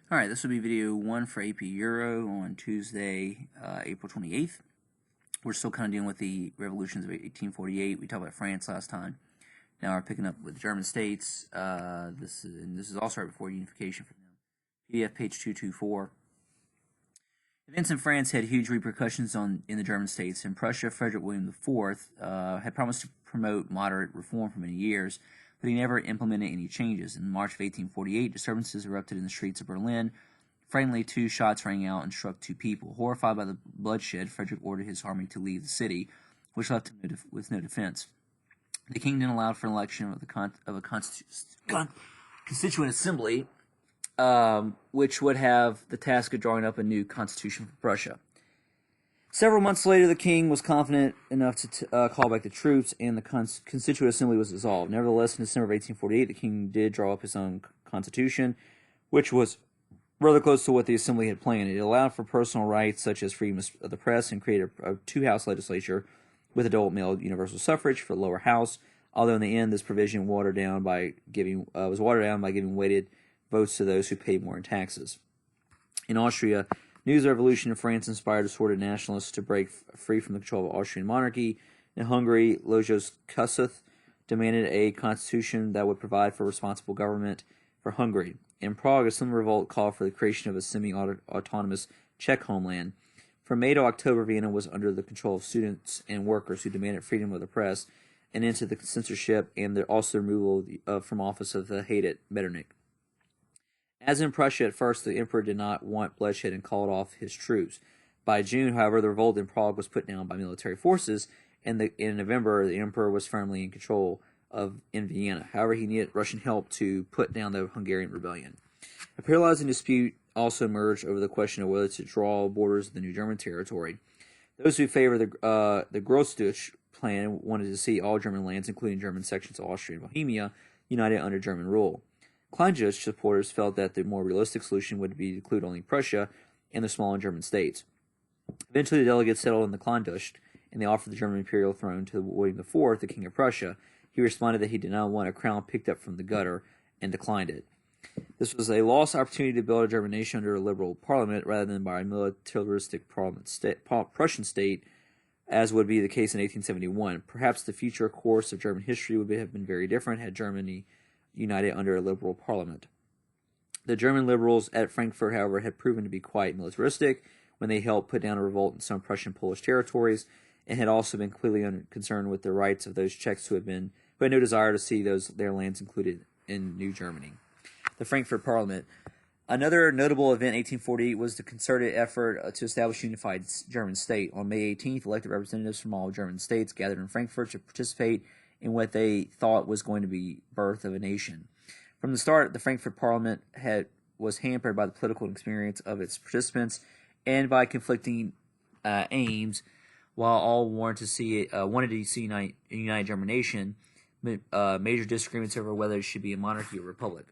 Alright, this will be video 1 for AP Euro on Tuesday, April 28th. We're still kind of dealing with the revolutions of 1848. We talked about France last time. Now we're picking up with the German states. This is also right before unification for them. PDF page 224. Events in France had huge repercussions in the German states. In Prussia, Frederick William IV had promised to promote moderate reform for many years, but he never implemented any changes. In March of 1848, disturbances erupted in the streets of Berlin. Frighteningly, 2 shots rang out and struck 2 people. Horrified by the bloodshed, Frederick ordered his army to leave the city, which left him with no defense. The king then allowed for an election of a constituent assembly, which would have the task of drawing up a new constitution for Prussia. Several months later, the king was confident enough to call back the troops, and the Constituent Assembly was dissolved. Nevertheless, in December of 1848, the king did draw up his own constitution, which was rather close to what the Assembly had planned. It allowed for personal rights such as freedom of the press and created a 2-house legislature with adult male universal suffrage for the lower house, although in the end this provision was watered down by giving weighted votes to those who paid more in taxes. In Austria, news of the revolution in France inspired assorted nationalists to break free from the control of Austrian monarchy. In Hungary, Lajos Kossuth demanded a constitution that would provide for responsible government for Hungary. In Prague, a similar revolt called for the creation of a semi-autonomous Czech homeland. From May to October, Vienna was under the control of students and workers who demanded freedom of the press and into the censorship and also the removal from office of the hated Metternich. As in Prussia, at first, the emperor did not want bloodshed and called off his troops. By June, however, the revolt in Prague was put down by military forces, and in November, the emperor was firmly in control in Vienna. However, he needed Russian help to put down the Hungarian rebellion. A paralyzing dispute also emerged over the question of whether to draw borders of the new German territory. Those who favored the Grossdeutsch plan wanted to see all German lands, including German sections of Austria and Bohemia, united under German rule. Kleindeutsch supporters felt that the more realistic solution would be to include only Prussia and the smaller German states. Eventually, the delegates settled on the Kleindeutsch, and they offered the German imperial throne to William IV, the King of Prussia. He responded that he did not want a crown picked up from the gutter and declined it. This was a lost opportunity to build a German nation under a liberal parliament rather than by a militaristic Prussian state, as would be the case in 1871. Perhaps the future course of German history would have been very different had Germany united under a liberal parliament. The German liberals at Frankfurt, however, had proven to be quite militaristic when they helped put down a revolt in some Prussian Polish territories, and had also been clearly concerned with the rights of those Czechs who had no desire to see their lands included in New Germany. The Frankfurt Parliament. Another notable event in 1848 was the concerted effort to establish a unified German state. On May 18th, elected representatives from all German states gathered in Frankfurt to participate in what they thought was going to be birth of a nation. From the start, the Frankfurt Parliament was hampered by the political experience of its participants and by conflicting aims. While all wanted to see a united German nation, major disagreements over whether it should be a monarchy or republic.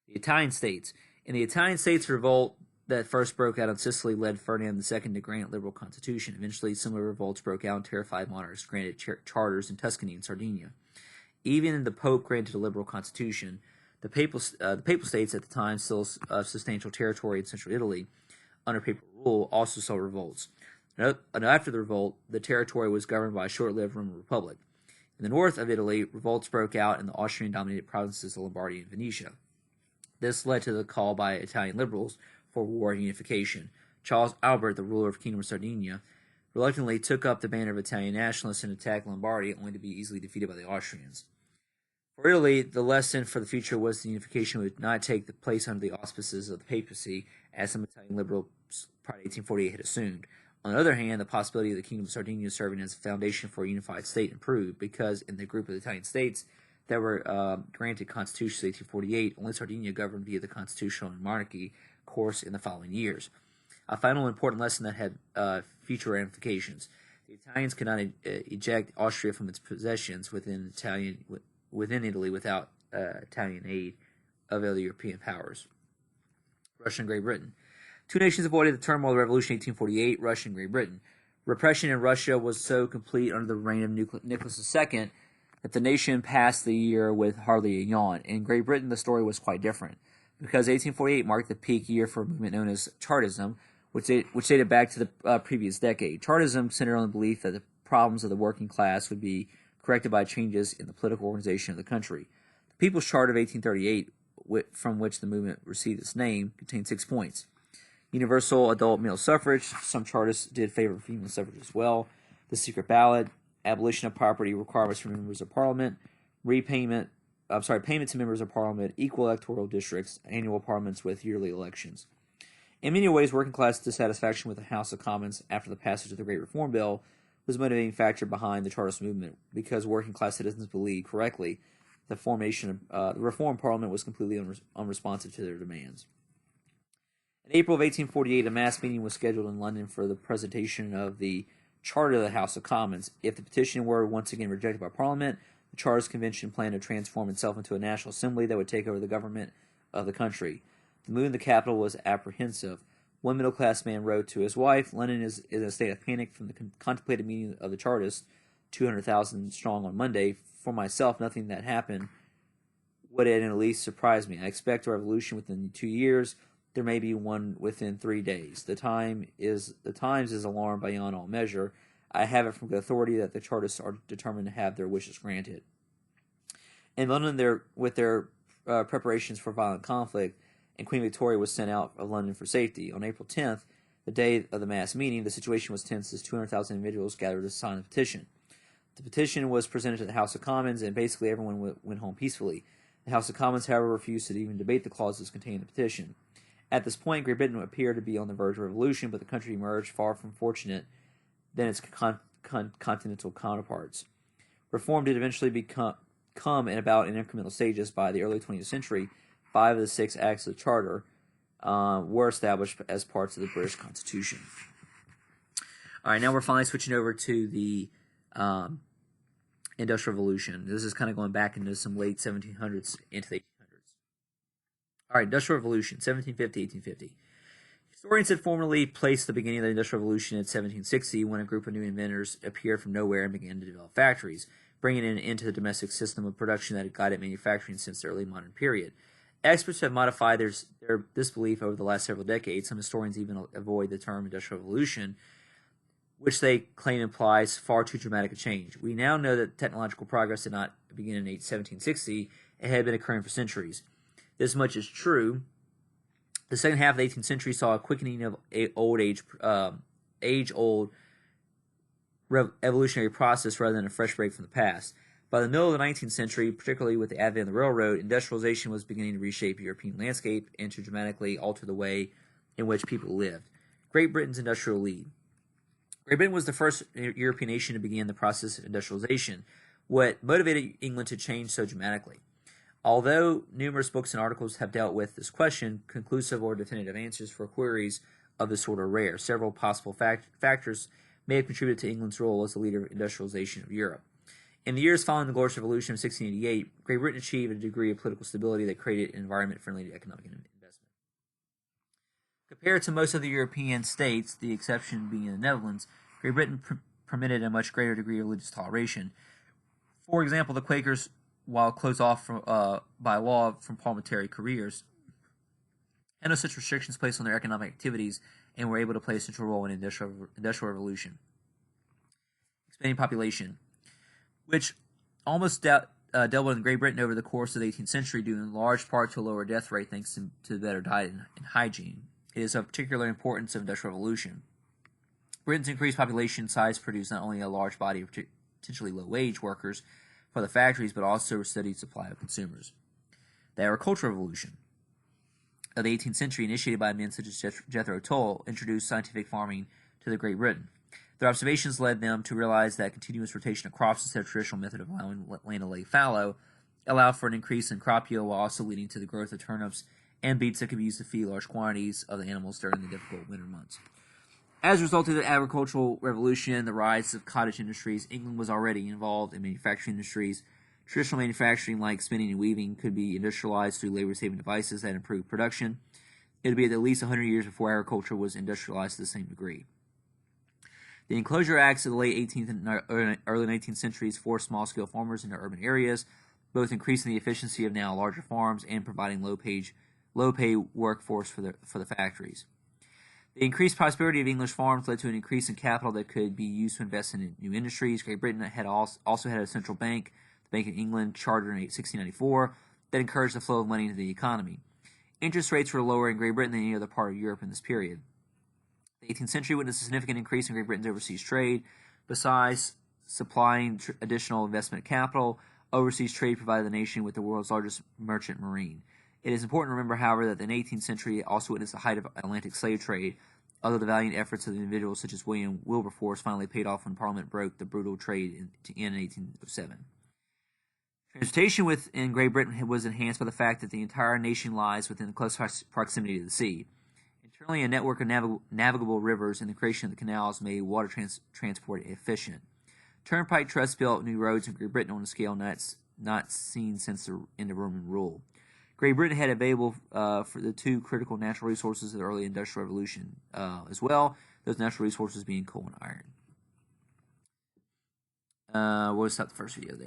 The Italian states. In the Italian states, revolt that first broke out in Sicily led Ferdinand II to grant liberal constitution. Eventually, similar revolts broke out and terrified monarchs granted charters in Tuscany and Sardinia. Even the Pope granted a liberal constitution. The papal states at the time, still a substantial territory in central Italy, under papal rule, also saw revolts. And after the revolt, the territory was governed by a short-lived Roman republic. In the north of Italy, revolts broke out in the Austrian-dominated provinces of Lombardy and Venetia. This led to the call by Italian liberals for war and unification. Charles Albert, the ruler of the Kingdom of Sardinia, reluctantly took up the banner of Italian nationalists and attacked Lombardy, only to be easily defeated by the Austrians. For Italy, the lesson for the future was the unification would not take place under the auspices of the papacy, as some Italian liberals prior to 1848 had assumed. On the other hand, the possibility of the Kingdom of Sardinia serving as a foundation for a unified state improved, because in the group of Italian states that were granted constitutions in 1848, only Sardinia governed via the constitutional monarchy course in the following years. A final important lesson that had future ramifications. The Italians could not eject Austria from its possessions within Italy without Italian aid of other European powers. Russia and Great Britain. 2 nations avoided the turmoil of the Revolution in 1848, Russia and Great Britain. Repression in Russia was so complete under the reign of Nicholas II that the nation passed the year with hardly a yawn. In Great Britain, the story was quite different. because 1848 marked the peak year for a movement known as Chartism, which dated back to the previous decade. Chartism centered on the belief that the problems of the working class would be corrected by changes in the political organization of the country. The People's Charter of 1838, from which the movement received its name, contained 6 points. Universal adult male suffrage. Some Chartists did favor female suffrage as well. The secret ballot, abolition of property requirements for members of Parliament, payment to members of Parliament, equal electoral districts, annual parliaments with yearly elections. In many ways, working class dissatisfaction with the House of Commons after the passage of the Great Reform Bill was a motivating factor behind the Chartist movement, because working class citizens believed correctly the formation of the Reform Parliament was completely unresponsive to their demands. In April of 1848, a mass meeting was scheduled in London for the presentation of the Charter of the House of Commons. If the petition were once again rejected by Parliament, the Chartist Convention planned to transform itself into a national assembly that would take over the government of the country. The mood in the capital was apprehensive. One middle-class man wrote to his wife, "London is in a state of panic from the contemplated meeting of the Chartists, 200,000 strong on Monday. For myself, nothing that happened would in the least surprise me. I expect a revolution within 2 years. There may be one within 3 days. The Times is alarmed beyond all measure. I have it from good authority that the Chartists are determined to have their wishes granted." In London, with their preparations for violent conflict, and Queen Victoria was sent out of London for safety. On April 10th, the day of the mass meeting, the situation was tense as 200,000 individuals gathered to sign the petition. The petition was presented to the House of Commons, and basically everyone went home peacefully. The House of Commons, however, refused to even debate the clauses contained in the petition. At this point, Great Britain appeared to be on the verge of revolution, but the country emerged far from fortunate than its continental counterparts. Reform did eventually come in about in incremental stages. By the early 20th century, 5 of the 6 acts of the Charter were established as parts of the British Constitution. All right, now we're finally switching over to the Industrial Revolution. This is kind of going back into some late 1700s into the 1800s. All right, Industrial Revolution, 1750, 1850. Historians had formerly placed the beginning of the Industrial Revolution in 1760, when a group of new inventors appeared from nowhere and began to develop factories, bringing it into the domestic system of production that had guided manufacturing since the early modern period. Experts have modified this belief over the last several decades. Some historians even avoid the term Industrial Revolution, which they claim implies far too dramatic a change. We now know that technological progress did not begin in 1760. It had been occurring for centuries. This much is true. The second half of the 18th century saw a quickening of age-old evolutionary process rather than a fresh break from the past. By the middle of the 19th century, particularly with the advent of the railroad, industrialization was beginning to reshape the European landscape and to dramatically alter the way in which people lived. Great Britain's industrial lead. Great Britain was the first European nation to begin the process of industrialization. What motivated England to change so dramatically? Although numerous books and articles have dealt with this question, conclusive or definitive answers for queries of this sort are rare. Several possible factors may have contributed to England's role as the leader of industrialization of Europe. In the years following the Glorious Revolution of 1688, Great Britain achieved a degree of political stability that created an environment friendly to economic investment. Compared to most of the European states, the exception being the Netherlands, Great Britain permitted a much greater degree of religious toleration. For example, the Quakers, while closed off by law from parliamentary careers, had no such restrictions placed on their economic activities and were able to play a central role in the Industrial Revolution. Expanding population, which almost doubled in Great Britain over the course of the 18th century, due in large part to a lower death rate thanks to better diet and hygiene. It is of particular importance of the Industrial Revolution. Britain's increased population size produced not only a large body of potentially low-wage workers for the factories, but also a steady supply of consumers. The Agricultural Revolution of the 18th century, initiated by men such as Jethro Tull, introduced scientific farming to the Great Britain. Their observations led them to realize that continuous rotation of crops instead of traditional method of allowing land to lay fallow allowed for an increase in crop yield, while also leading to the growth of turnips and beets that could be used to feed large quantities of the animals during the difficult winter months. As a result of the agricultural revolution and the rise of cottage industries, England was already involved in manufacturing industries. Traditional manufacturing, like spinning and weaving, could be industrialized through labor-saving devices that improved production. It would be at least 100 years before agriculture was industrialized to the same degree. The Enclosure Acts of the late 18th and early 19th centuries forced small-scale farmers into urban areas, both increasing the efficiency of now larger farms and providing low-wage low-pay workforce for the factories. The increased prosperity of English farms led to an increase in capital that could be used to invest in new industries. Great Britain had also had a central bank, the Bank of England, chartered in 1694, that encouraged the flow of money into the economy. Interest rates were lower in Great Britain than any other part of Europe in this period. The 18th century witnessed a significant increase in Great Britain's overseas trade. Besides supplying additional investment capital, overseas trade provided the nation with the world's largest merchant marine. It is important to remember, however, that the 18th century also witnessed the height of Atlantic slave trade, although the valiant efforts of individuals such as William Wilberforce finally paid off when Parliament broke the brutal trade in 1807. Transportation within Great Britain was enhanced by the fact that the entire nation lies within close proximity to the sea. Internally, a network of navigable rivers and the creation of the canals made water transport efficient. Turnpike trusts built new roads in Great Britain on a scale not seen since the end of Roman rule. Great Britain had available for the two critical natural resources of the early Industrial Revolution as well, those natural resources being coal and iron. We'll stop the first video there.